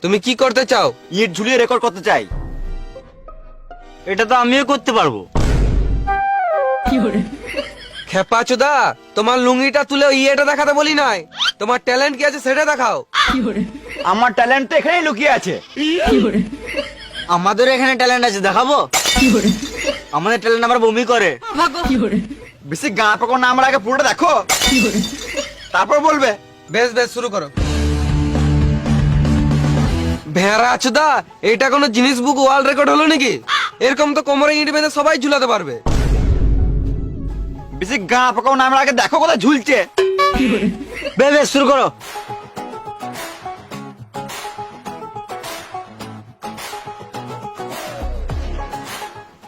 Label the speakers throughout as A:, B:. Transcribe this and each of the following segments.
A: তুমি কি করতে চাও?
B: ইট ঝুলিয়ে রেকর্ড করতে চাই।
C: এটা তো আমিও করতে পারবো।
A: খেপা চোদা, তোমার লুঙ্গিটা তুলে ইয়েটা দেখাতে বলি নাই, তোমার ট্যালেন্ট কি আছে সেটা দেখাও।
B: আমার ট্যালেন্ট তো এখানেই লুকিয়ে আছে।
C: আমাদের এখানে ট্যালেন্ট আছে, দেখাবো? আমাদের ট্যালেন্ট আবার বমি করে।
B: বেশি গা পাকাও না, আমার আগে পুরোটা দেখো, তারপর বলবে।
A: বেশ বেশ, শুরু করো। ভেড়া চোদা, এটা কোনো জিনিস বুক ওয়ার্ল্ড রেকর্ড হলো নাকি? এরকম তো কোমরে ইট বেঁধে সবাই ঝুলাতে পারবে।
B: বেশি গা পাকাও না, আমার আগে দেখো কোথায় ঝুলছে।
C: বেশ শুরু করো।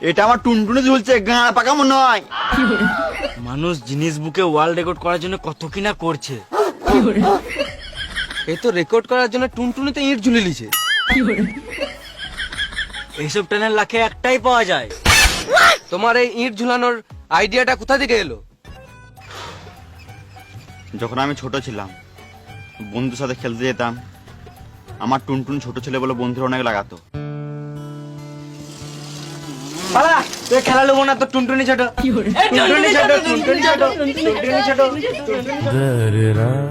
B: এটা আমার টুনটুনি ঝুলছে, গা পাকামো নয়।
C: মানুষ জিনিস বুকে ওয়ার্ল্ড রেকর্ড করার জন্য কত কিনা করছে।
A: এই তো রেকর্ড করার জন্য টুনটুনিতে ইট ঝুলে লিছে।
C: এইসব ট্যালেন্ট লাখে একটাই পাওয়া যায়।
A: তোমার এই ইট ঝুলানোর আইডিয়াটা কোথা থেকে এলো?
B: যখন আমি ছোট ছিলাম, বন্ধুর সাথে খেলতে যেতাম, আমার টুনটুন ছোট ছেলে বলে বন্ধুরা অনেক লাগাতো।
C: পালা, তুই খেলা নেবো না, তো টুনটুনি ছোট। টুনটুনি ছোট, টুনটুনি ছোট, টুনটুনি ছোট।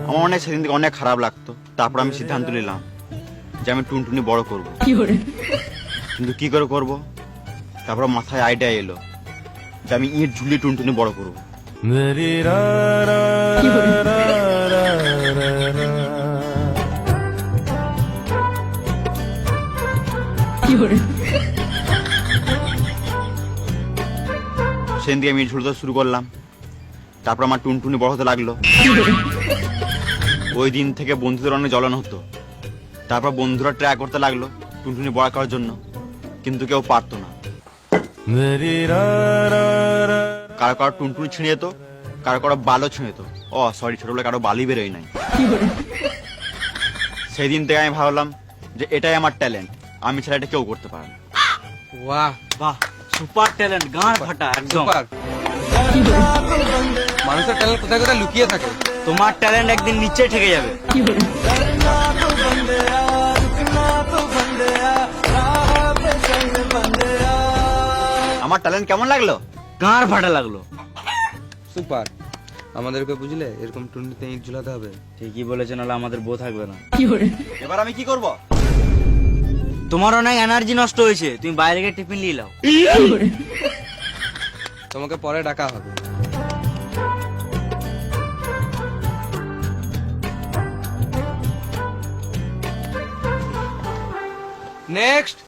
B: আমার অনেক সেদিন থেকে অনেক খারাপ লাগতো। তারপর আমি সিদ্ধান্ত নিলাম যে আমি টুনটুনি বড় করব। কিন্তু কি করে করব? তারপর মাথায় আইডিয়া এলো যে আমি ইট ঝুলিয়ে টুনটুনি বড় করব। সেদিন থেকে আমি ইট ঝুলতে শুরু করলাম। তারপর আমার টুনটুনি বড় হতে লাগলো। ওই দিন থেকে বন্ধুদের অনেক জ্বলন হতো। তারপর বন্ধুরা ট্রাই করতে লাগলো টুনটুনি বড় করার জন্য, কিন্তু কেউ পারতো না। কারো কারো টুনটুনি ছিঁড়ে যেত, কারো কারো বালও ছিঁড়ে যেত। ও সরি, ছোটবেলায় কারো বালি বেরোয় নাই। সেই দিন থেকে আমি ভাবলাম যে এটাই আমার ট্যালেন্ট, আমি ছাড়া এটা কেউ করতে পারে না।
A: বাহ,
C: বাহ, সুপার ট্যালেন্ট, গাঁড় ফাটা একদম।
A: সুপার। মানুষের ট্যালেন্ট কোথায় কোথায় লুকিয়ে থাকে।
C: তোমার ট্যালেন্ট একদিন নিচে ঠেকে যাবে।
B: আমার ট্যালেন্ট কেমন লাগলো?
C: গাঁড় ফাটা লাগলো।
A: সুপার। আমাদেরকে বুঝলে এরকম টুনটুনিতে ইট ঝুলাতে হবে।
C: ঠিকই বলেছেন, নাহলে আমাদের বউ থাকবে না।
B: এবার আমি কি করব?
C: তোমার অনেক এনার্জি নষ্ট হয়েছে, তুমি বাইরে গিয়ে টিফিন নিয়ে নাও।
A: তোমাকে পরে ডাকা হবে। নেক্সট।